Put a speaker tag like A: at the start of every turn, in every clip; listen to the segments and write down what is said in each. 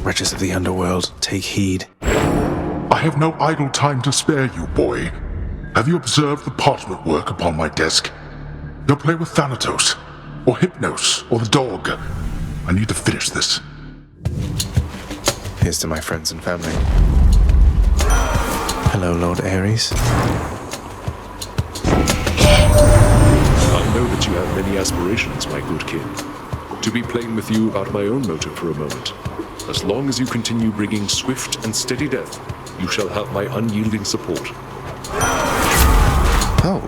A: Wretches of the underworld, take heed.
B: I have no idle time to spare you, boy. Have you observed the parchment work upon my desk? Go play with Thanatos, or Hypnos, or the dog. I need to finish this.
A: Here's to my friends and family. Hello, Lord Ares.
C: I know that you have many aspirations, my good king. To be plain with you about my own motive for a moment. As long as you continue bringing swift and steady death, you shall have my unyielding support.
A: Oh.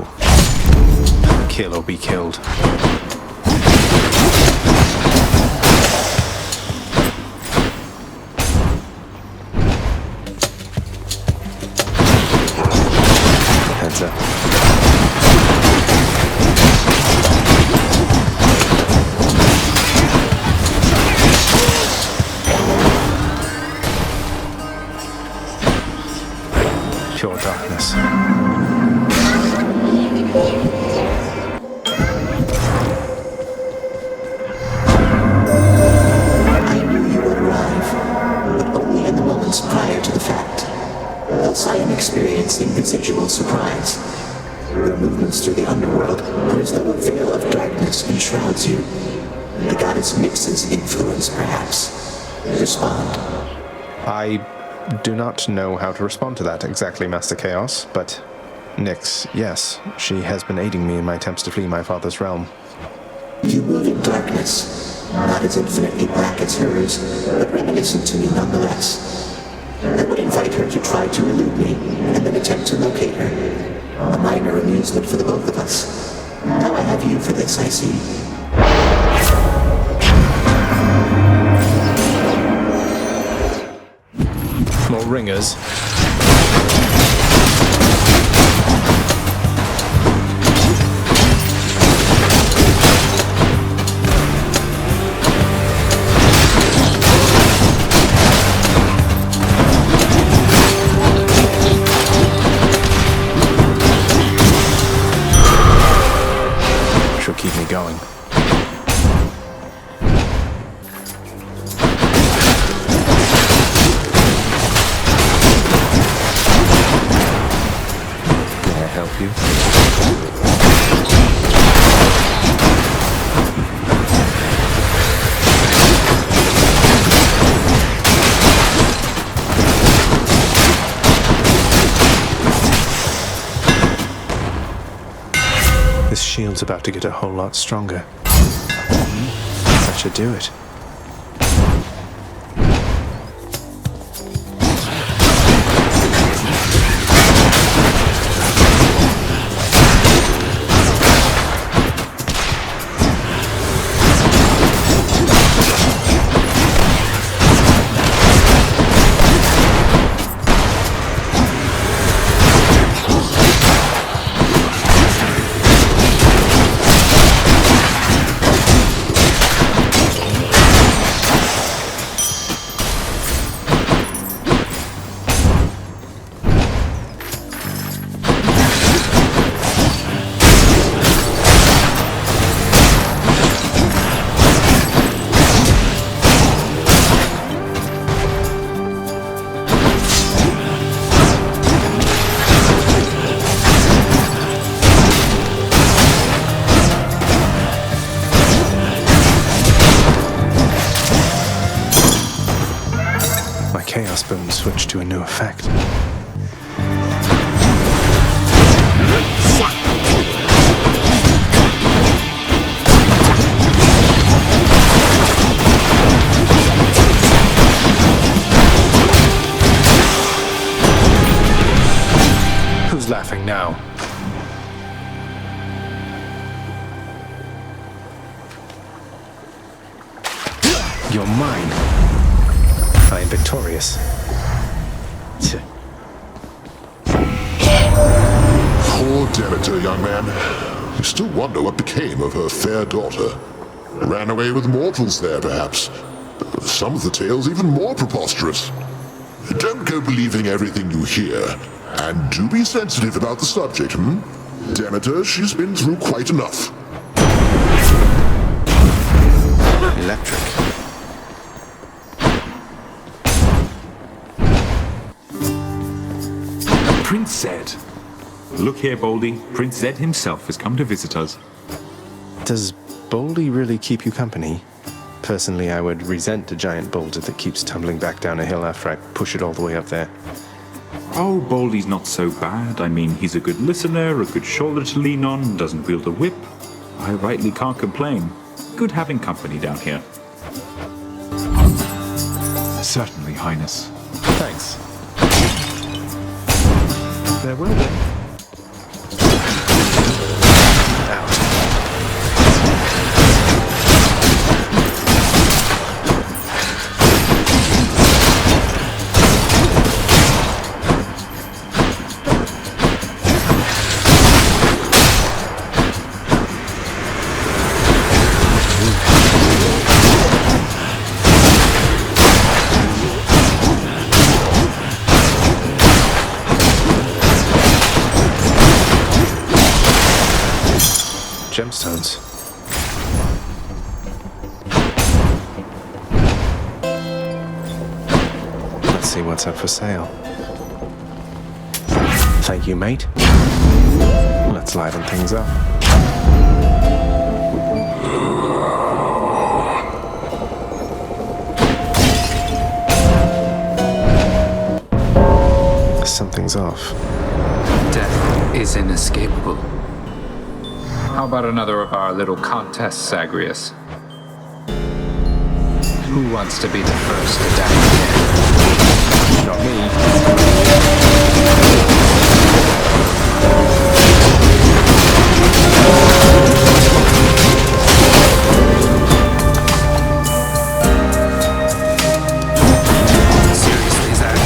A: Kill or be killed. Heads up. Pure darkness.
D: I knew you would arrive, but only in the moments prior to the fact. Thus I am experiencing residual surprise. Your movements through the underworld are as though a veil of darkness enshrouds you. The goddess mixes influence, perhaps. Respond.
A: I do not know how to respond to that exactly, Master Chaos, but Nyx, yes, she has been aiding me in my attempts to flee my father's realm.
D: You move in darkness, not as infinitely black as hers, but reminiscent to me nonetheless. I would invite her to try to elude me, and then attempt to locate her. A minor amusement for the both of us. Now I have you for this, I see.
A: More ringers. She'll keep me going. Help you. This shield's about to get a whole lot stronger. That should do it. Chaos Boom switched to a new effect. Who's laughing now? You're mine. I am victorious.
B: Poor Demeter, young man. You still wonder what became of her fair daughter. Ran away with mortals there, perhaps. Some of the tales even more preposterous. Don't go believing everything you hear. And do be sensitive about the subject, Demeter, she's been through quite enough.
A: Electric.
E: Prince Zed.
F: Look here, Baldy. Prince Zed himself has come to visit us.
A: Does Baldy really keep you company? Personally, I would resent a giant boulder that keeps tumbling back down a hill after I push it all the way up there.
F: Oh, Baldy's not so bad. I mean, he's a good listener, a good shoulder to lean on, doesn't wield a whip. I rightly can't complain. Good having company down here. Certainly, Highness.
A: Thanks.
F: There will be.
A: Gemstones. Let's see what's up for sale. Thank you, mate. Let's liven things up. Something's off.
G: Death is inescapable. How about another of our little contests, Zagreus? Who wants to be the first to die again?
A: Not me.
G: Seriously, Zag?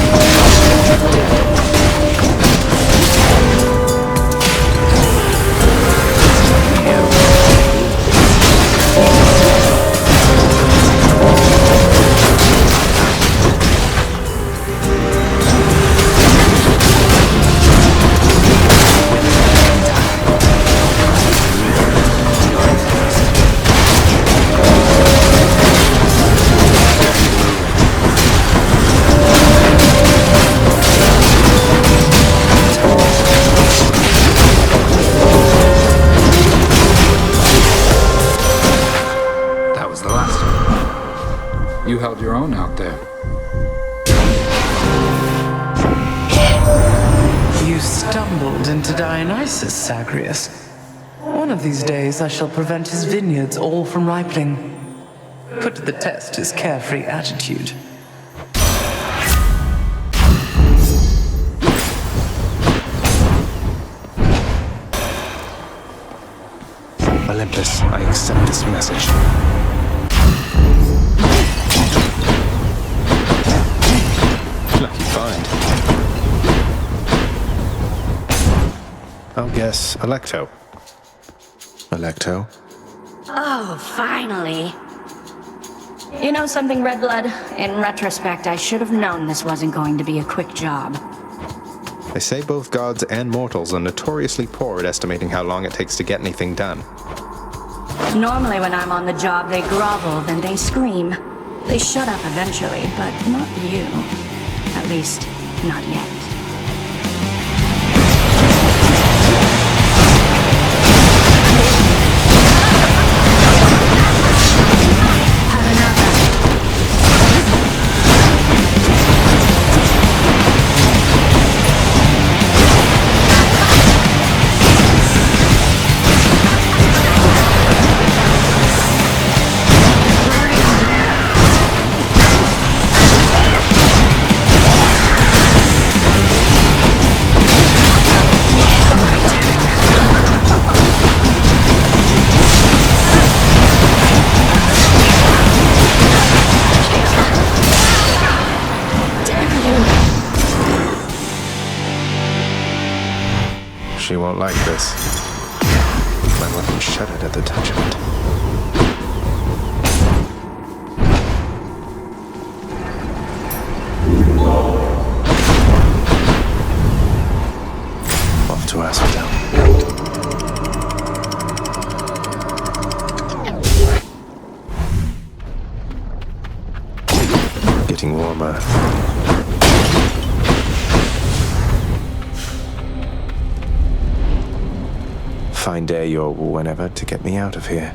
G: You held your own out there.
H: You stumbled into Dionysus, Zagreus. One of these days I shall prevent his vineyards all from ripening. Put to the test his carefree attitude.
A: Olympus, I accept this message. Lucky find. I'll guess Electo. Electo?
I: Oh, finally. You know something, Redblood? In retrospect, I should have known this wasn't going to be a quick job.
A: They say both gods and mortals are notoriously poor at estimating how long it takes to get anything done.
I: Normally when I'm on the job, they grovel, then they scream. They shut up eventually, but not you. At least, not yet.
A: She won't like this. My weapon shuddered at the touch of it. Off to Asphodel. Getting warmer. fine day or whenever to get me out of here.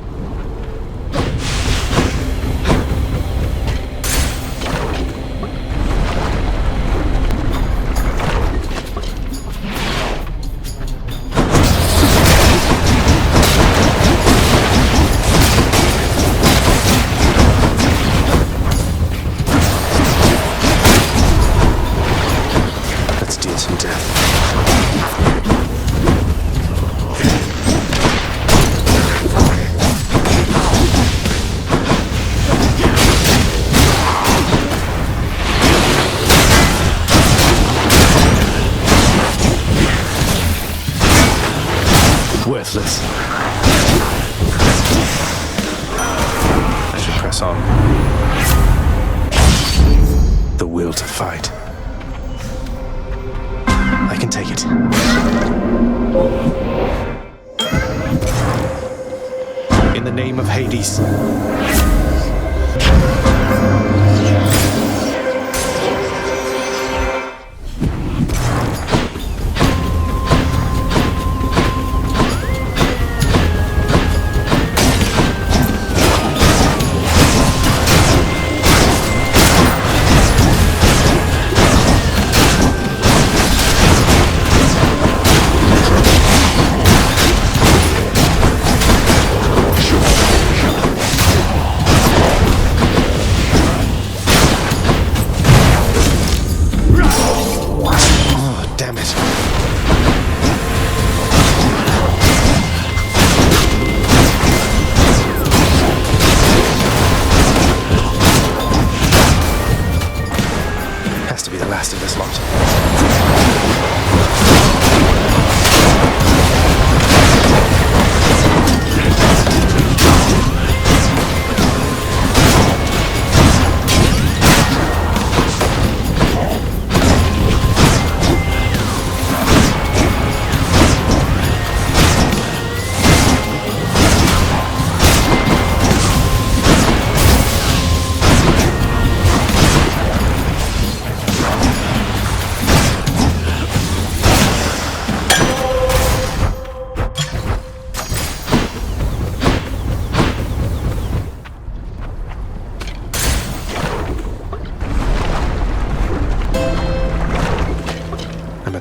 A: Let's deal some death. Worthless. I should press on. The will to fight. I can take it. In the name of Hades. Of this lot.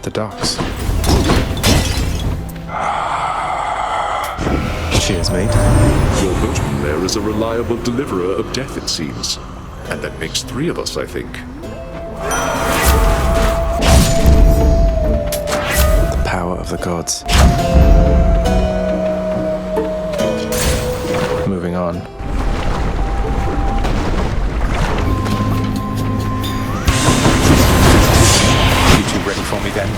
A: The docks. Cheers, mate.
C: Your boatman there is a reliable deliverer of death, it seems. And that makes 3 of us, I think.
A: The power of the gods. Moving on. Ready for me then?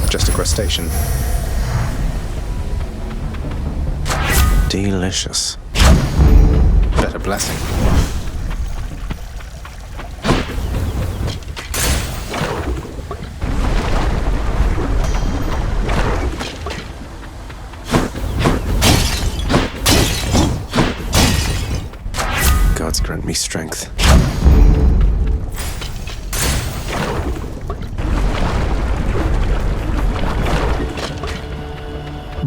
A: Just a crustacean. Delicious. Better blessing. Gods grant me strength.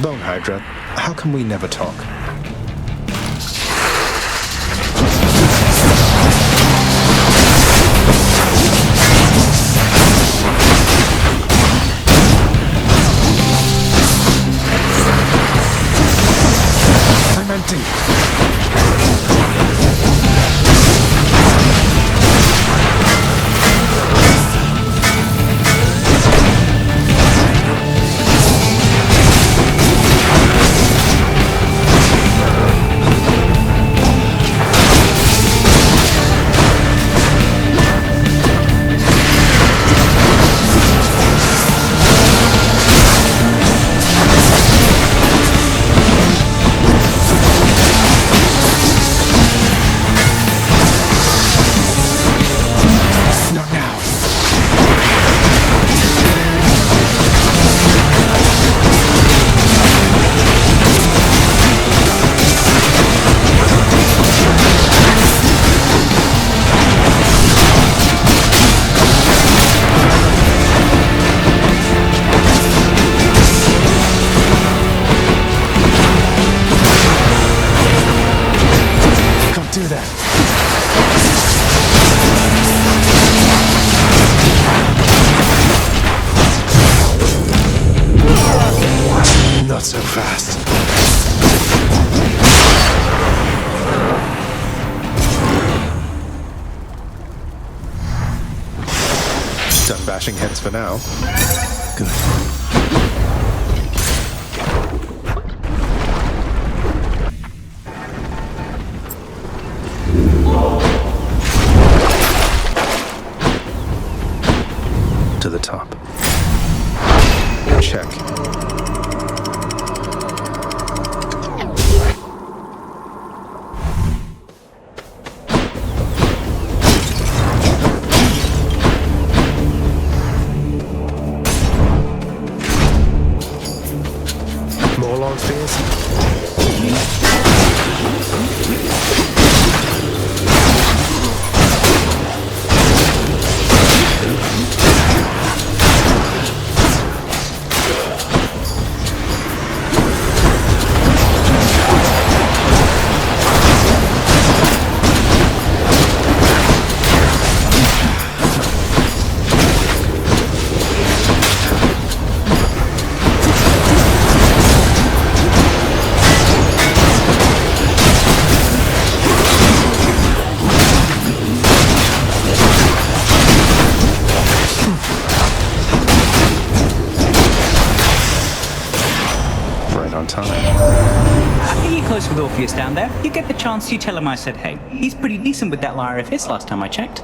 A: Bone Hydra, how come we never talk? I'm empty. So fast. Done bashing heads for now. Good. To the top. Check. More long spears?
E: Are you close with Orpheus down there? You get the chance, you tell him I said hey. He's pretty decent with that lyre of his last time I checked.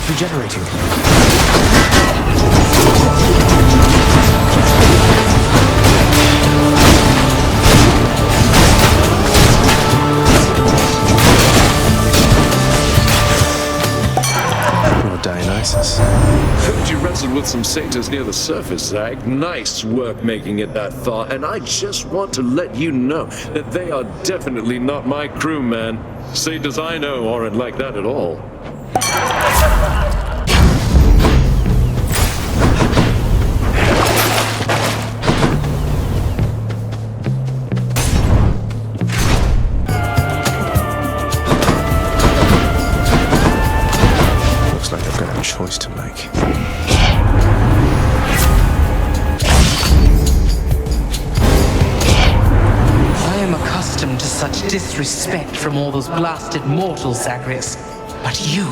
E: Regenerating. Or Dionysus.
C: Heard you wrestled with some satyrs near the surface, Zag. Nice work making it that far, and I just want to let you know that they are definitely not my crew, man. Satyrs I know aren't like that at all.
H: disrespect from all those blasted mortals, Zagreus. But you...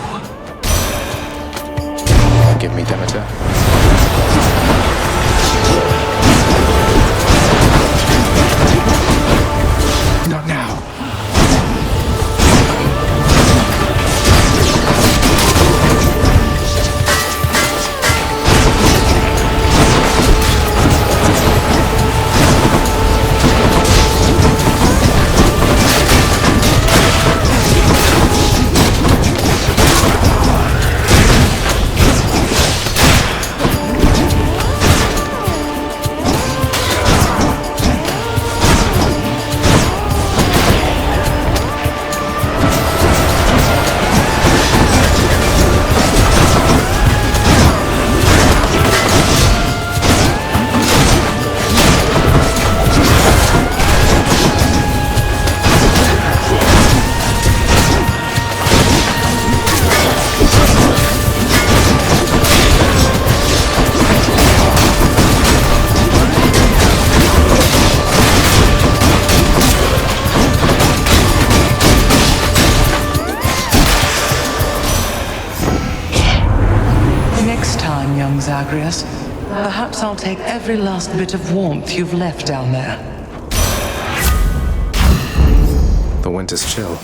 A: Forgive me, Demeter. Not now.
H: Zagreus. Perhaps I'll take every last bit of warmth you've left down there.
A: The winter's chill.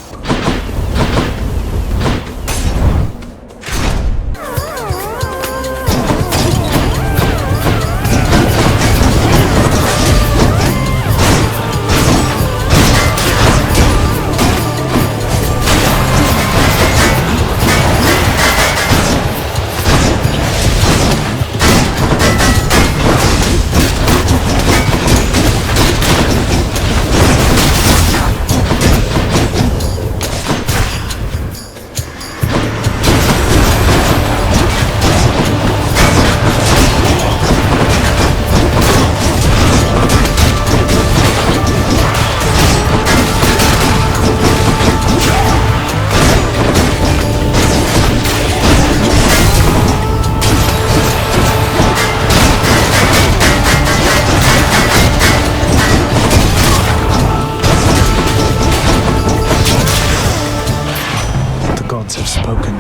A: Have spoken.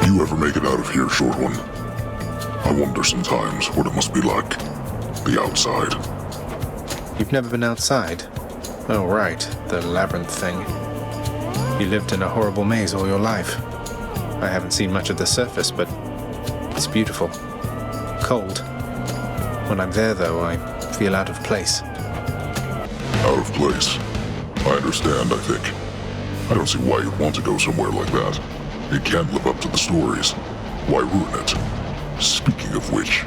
B: You ever make it out of here, short one? I wonder sometimes what it must be like. The outside.
A: You've never been outside? Oh, right. The labyrinth thing. You lived in a horrible maze all your life. I haven't seen much of the surface, but it's beautiful. Cold. When I'm there, though, I feel out of place.
B: Out of place? I understand, I think. I don't see why you'd want to go somewhere like that. It can't live up to the stories. Why ruin it? Speaking of which...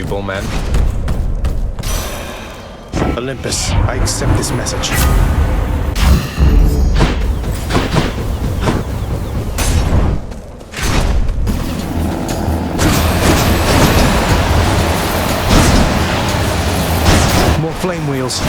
A: Bullman. Olympus, I accept this message. More flame wheels.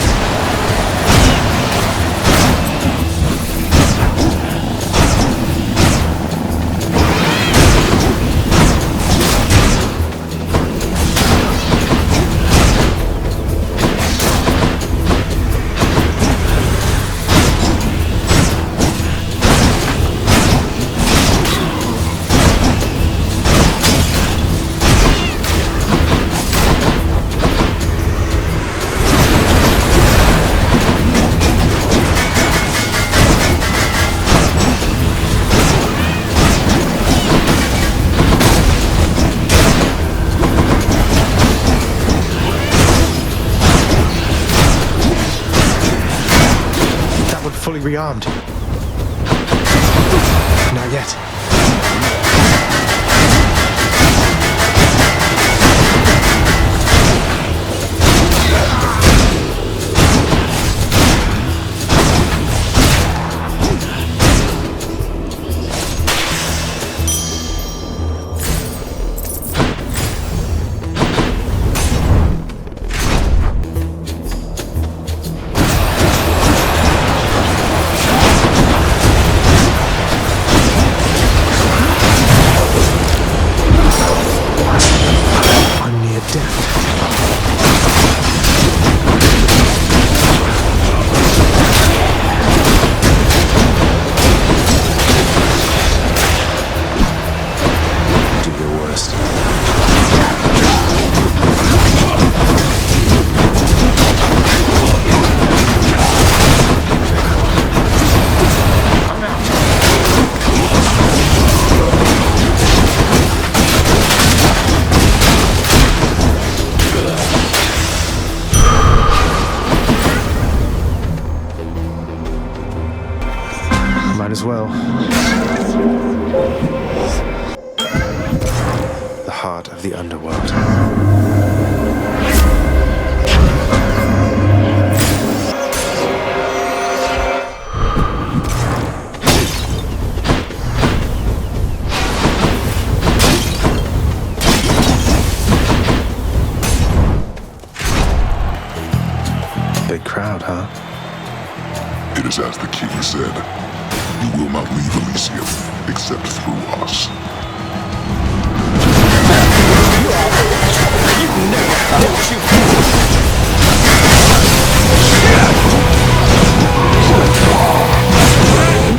A: fully rearmed. Not yet. Might as well. The heart of the underworld. Big crowd, huh?
B: It is as the king said. You will not leave Elysium except through us.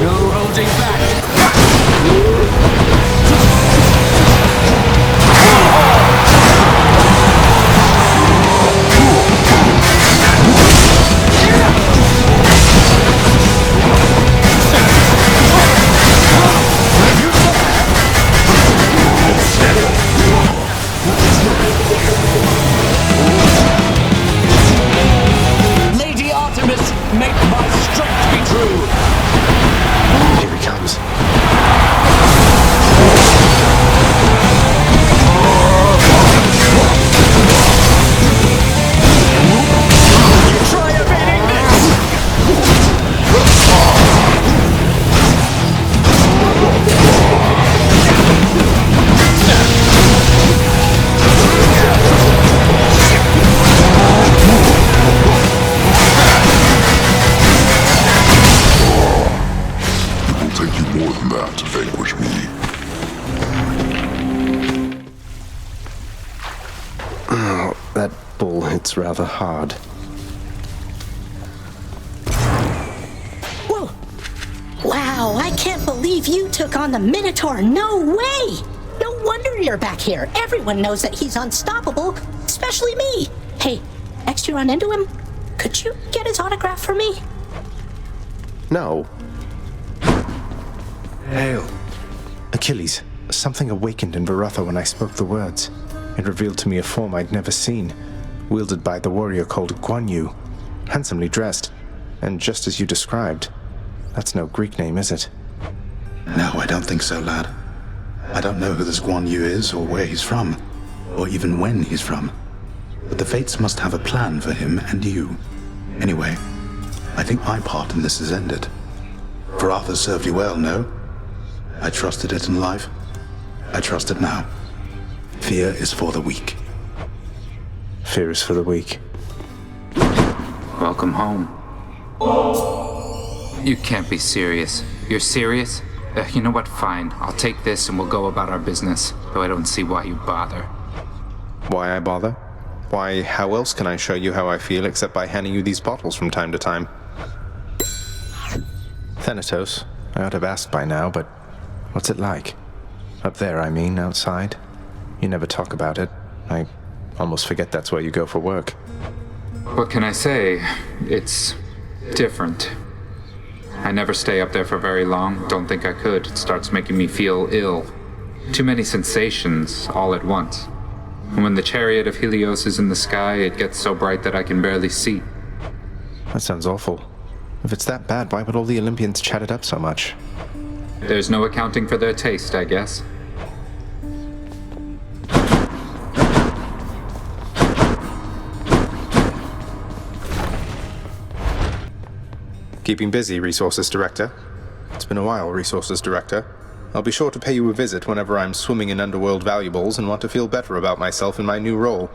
J: No holding back.
A: That bull hits rather hard.
K: Whoa! Wow, I can't believe you took on the Minotaur. No way! No wonder you're back here. Everyone knows that he's unstoppable, especially me. Hey, next you run into him, could you get his autograph for me?
A: No. Hail. Achilles, something awakened in Baratha when I spoke the words. It revealed to me a form I'd never seen, wielded by the warrior called Guan Yu, handsomely dressed, and just as you described. That's no Greek name, is it?
L: No, I don't think so, lad. I don't know who this Guan Yu is, or where he's from, or even when he's from. But the Fates must have a plan for him and you. Anyway, I think my part in this has ended. Baratha served you well, no? I trusted it in life. I trust it now. Fear is for the weak.
A: Fear is for the weak.
G: Welcome home. You can't be serious. You're serious? You know what? Fine. I'll take this and we'll go about our business. Though I don't see why you bother.
A: Why I bother? Why, how else can I show you how I feel except by handing you these bottles from time to time? Thanatos, I ought to have asked by now, but what's it like? Up there, I mean, outside. You never talk about it. I almost forget that's where you go for work.
G: What can I say? It's different. I never stay up there for very long. Don't think I could. It starts making me feel ill. Too many sensations all at once. And when the chariot of Helios is in the sky, it gets so bright that I can barely see.
A: That sounds awful. If it's that bad, why would all the Olympians chat it up so much?
G: There's no accounting for their taste, I guess.
A: Keeping busy, Resources Director. It's been a while, Resources Director. I'll be sure to pay you a visit whenever I'm swimming in underworld valuables and want to feel better about myself in my new role.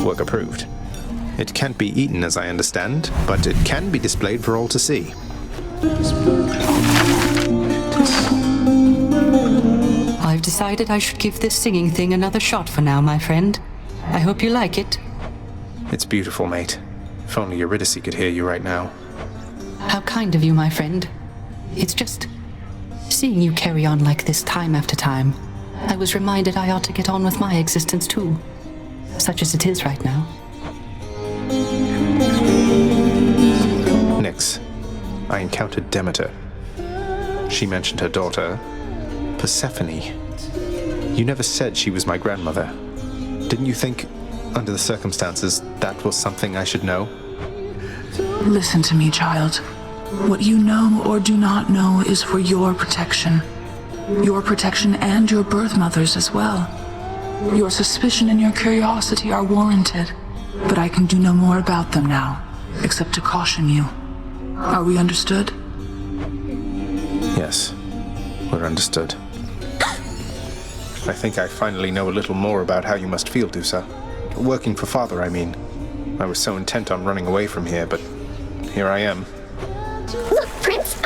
A: Work approved. It can't be eaten, as I understand, but it can be displayed for all to see.
J: I've decided I should give this singing thing another shot for now, my friend. I hope you like it.
A: It's beautiful, mate. If only Eurydice could hear you right now.
J: How kind of you, my friend. It's just... seeing you carry on like this time after time, I was reminded I ought to get on with my existence too. Such as it is right now.
A: Nyx, I encountered Demeter. She mentioned her daughter, Persephone. You never said she was my grandmother. Didn't you think, under the circumstances, that was something I should know?
M: Listen to me, child. What you know or do not know is for your protection. Your protection and your birth mother's as well. Your suspicion and your curiosity are warranted, but I can do no more about them now, except to caution you. Are we understood?
A: Yes, we're understood. I think I finally know a little more about how you must feel, Dusa. Working for Father, I mean. I was so intent on running away from here, but here I am.
N: Look, Prince,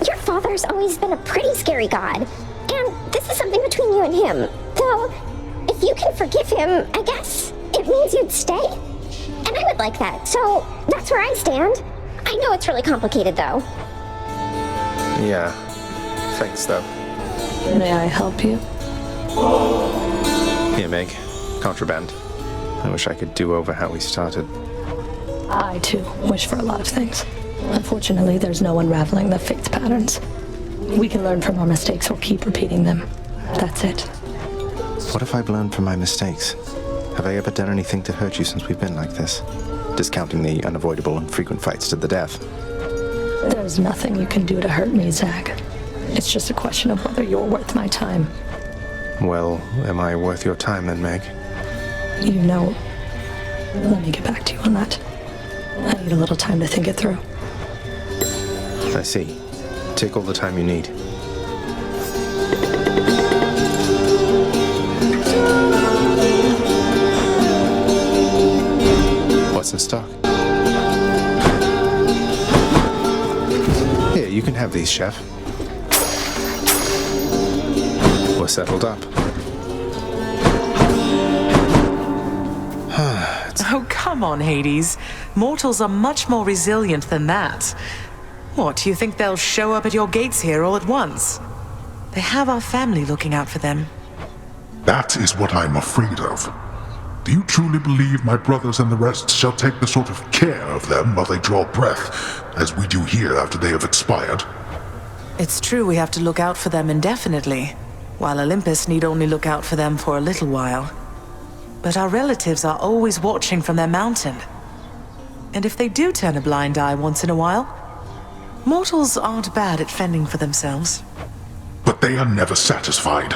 N: your father's always been a pretty scary god. And this is something between you and him. Though, if you can forgive him, I guess it means you'd stay. And I would like that, so that's where I stand. I know it's really complicated, though.
A: Yeah. Thanks, though.
O: May I help you?
A: Here, Meg. Contraband. I wish I could do over how we started.
O: I, too, wish for a lot of things. Unfortunately, there's no unraveling the fate's patterns. We can learn from our mistakes or keep repeating them. That's it.
A: What if I've learned from my mistakes? Have I ever done anything to hurt you since we've been like this? Discounting the unavoidable and frequent fights to the death.
O: There's nothing you can do to hurt me, Zag. It's just a question of whether you're worth my time.
A: Well, am I worth your time then, Meg?
O: You know... Let me get back to you on that. I need a little time to think it through.
A: I see. Take all the time you need. What's in stock? Here, you can have these, Chef. We're settled up.
H: Oh, come on, Hades. Mortals are much more resilient than that. What, do you think they'll show up at your gates here all at once? They have our family looking out for them.
P: That is what I'm afraid of. Do you truly believe my brothers and the rest shall take the sort of care of them while they draw breath, as we do here after they have expired?
H: It's true we have to look out for them indefinitely, while Olympus need only look out for them for a little while. But our relatives are always watching from their mountain. And if they do turn a blind eye once in a while, mortals aren't bad at fending for themselves.
P: But they are never satisfied,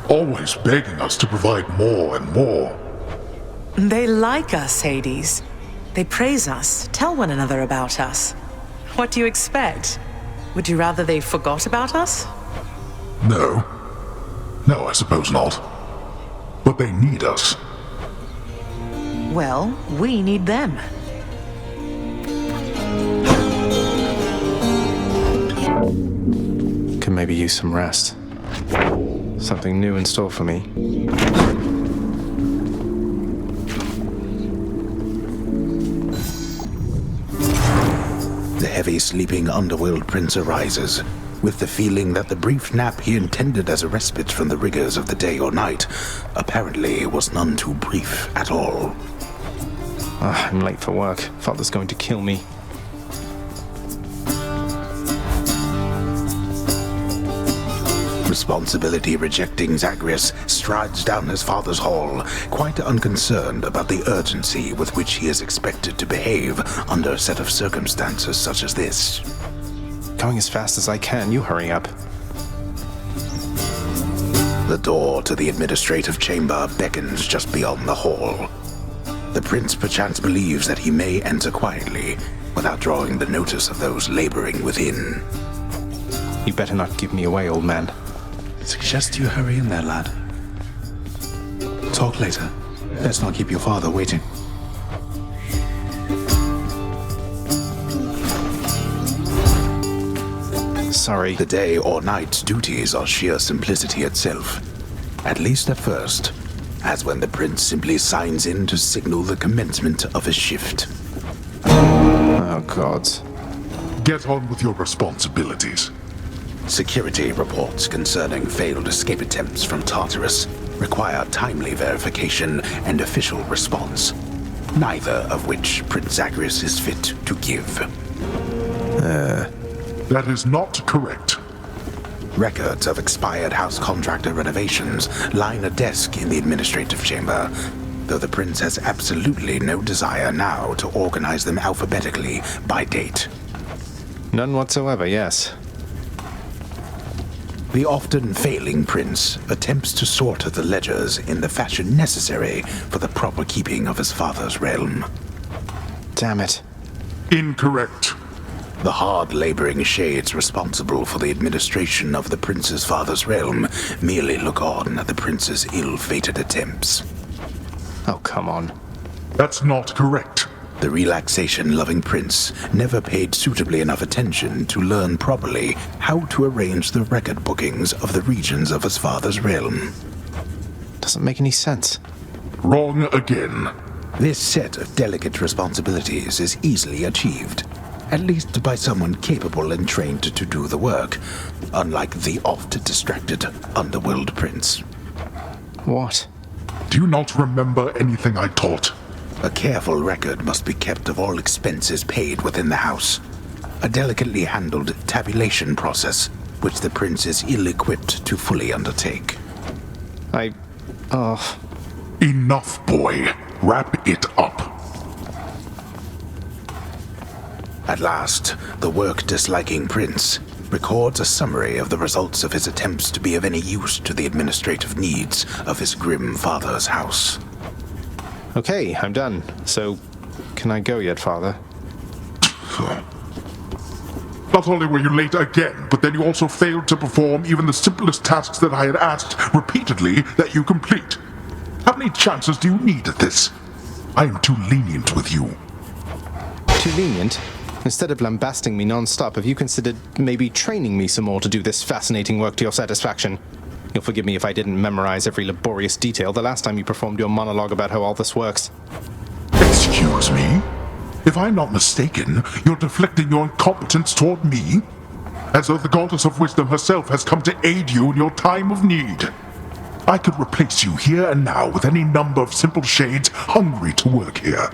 P: always begging us to provide more and more.
H: They like us, Hades. They praise us, tell one another about us. What do you expect? Would you rather they forgot about us?
P: No. No, I suppose not. But they need us.
H: Well, we need them.
A: Could maybe use some rest. Something new in store for me.
L: The heavy-sleeping underworld prince arises, with the feeling that the brief nap he intended as a respite from the rigors of the day or night apparently was none too brief at all.
A: I'm late for work. Father's going to kill me.
L: responsibility-rejecting Zagreus strides down his father's hall, quite unconcerned about the urgency with which he is expected to behave under a set of circumstances such as this.
A: Going as fast as I can, you hurry up.
L: The door to the administrative chamber beckons just beyond the hall. The prince perchance believes that he may enter quietly, without drawing the notice of those laboring within.
A: You better not give me away, old man.
L: Suggest you hurry in there, lad. Talk later. Let's not keep your father waiting.
A: Sorry.
L: The day or night's duties are sheer simplicity itself. At least at first, as when the prince simply signs in to signal the commencement of his shift.
A: Oh, gods.
P: Get on with your responsibilities.
L: Security reports concerning failed escape attempts from Tartarus require timely verification and official response, neither of which Prince Zagreus is fit to give.
P: That is not correct.
L: Records of expired house contractor renovations line a desk in the administrative chamber, though the prince has absolutely no desire now to organize them alphabetically by date.
A: None whatsoever, yes.
L: The often failing prince attempts to sort the ledgers in the fashion necessary for the proper keeping of his father's realm.
A: Damn it.
P: Incorrect.
L: The hard-laboring shades responsible for the administration of the prince's father's realm merely look on at the prince's ill-fated attempts.
A: Oh, come on.
P: That's not correct.
L: The relaxation-loving prince never paid suitably enough attention to learn properly how to arrange the record bookings of the regions of his father's realm.
A: Doesn't make any sense.
P: Wrong again.
L: This set of delicate responsibilities is easily achieved, at least by someone capable and trained to do the work, unlike the oft-distracted underworld prince.
A: What?
P: Do you not remember anything I taught?
L: A careful record must be kept of all expenses paid within the house. A delicately handled tabulation process, which the prince is ill-equipped to fully undertake.
P: Enough, boy. Wrap it up.
L: At last, the work-disliking prince records a summary of the results of his attempts to be of any use to the administrative needs of his grim father's house.
A: Okay, I'm done. So, can I go yet, father?
P: Not only were you late again, but then you also failed to perform even the simplest tasks that I had asked repeatedly that you complete. How many chances do you need at this? I am too lenient with you.
A: Too lenient? Instead of lambasting me non-stop, have you considered maybe training me some more to do this fascinating work to your satisfaction? You'll forgive me if I didn't memorize every laborious detail the last time you performed your monologue about how all this works.
P: Excuse me? If I'm not mistaken, you're deflecting your incompetence toward me? As though the goddess of wisdom herself has come to aid you in your time of need. I could replace you here and now with any number of simple shades hungry to work here.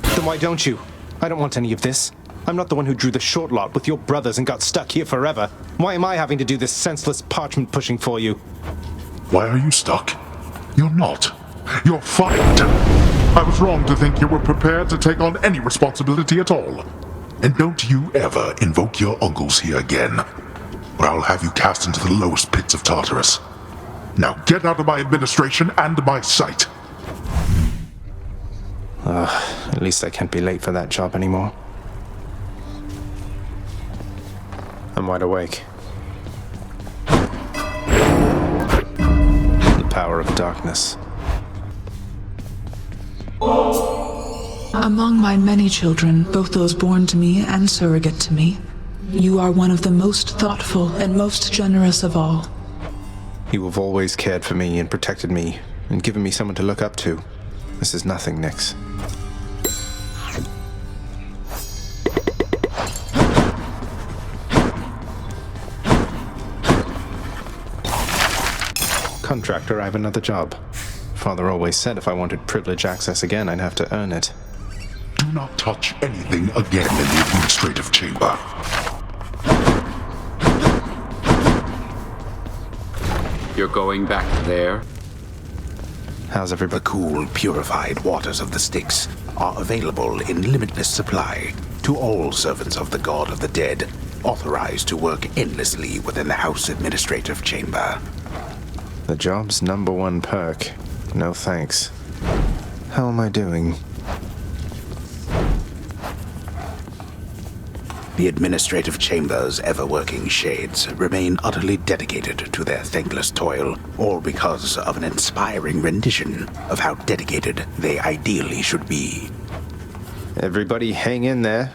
A: Then why don't you? I don't want any of this. I'm not the one who drew the short lot with your brothers and got stuck here forever. Why am I having to do this senseless parchment pushing for you?
P: Why are you stuck? You're not. You're fired. I was wrong to think you were prepared to take on any responsibility at all. And don't you ever invoke your uncles here again, or I'll have you cast into the lowest pits of Tartarus. Now get out of my administration and my sight.
A: At least I can't be late for that job anymore. I'm wide awake. The power of darkness.
M: Among my many children, both those born to me and surrogate to me, you are one of the most thoughtful and most generous of all.
A: You have always cared for me and protected me and given me someone to look up to. This is nothing, Nyx. Contractor, I have another job. Father always said if I wanted privilege access again, I'd have to earn it.
P: Do not touch anything again in the administrative chamber.
Q: You're going back there?
A: How's everybody?
L: The cool, purified waters of the Styx are available in limitless supply to all servants of the God of the Dead, authorized to work endlessly within the House Administrative Chamber.
A: The job's #1 perk. No thanks. How am I doing?
L: The Administrative Chamber's ever-working shades remain utterly dedicated to their thankless toil, all because of an inspiring rendition of how dedicated they ideally should be.
A: Everybody hang in there.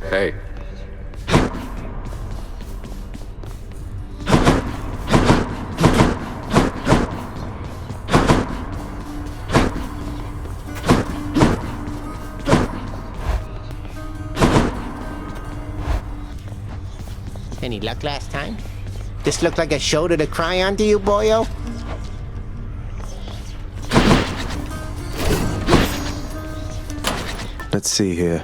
Q: Hey.
R: Any luck last time? This looked like a shoulder to cry on to you, boyo?
A: Let's see here.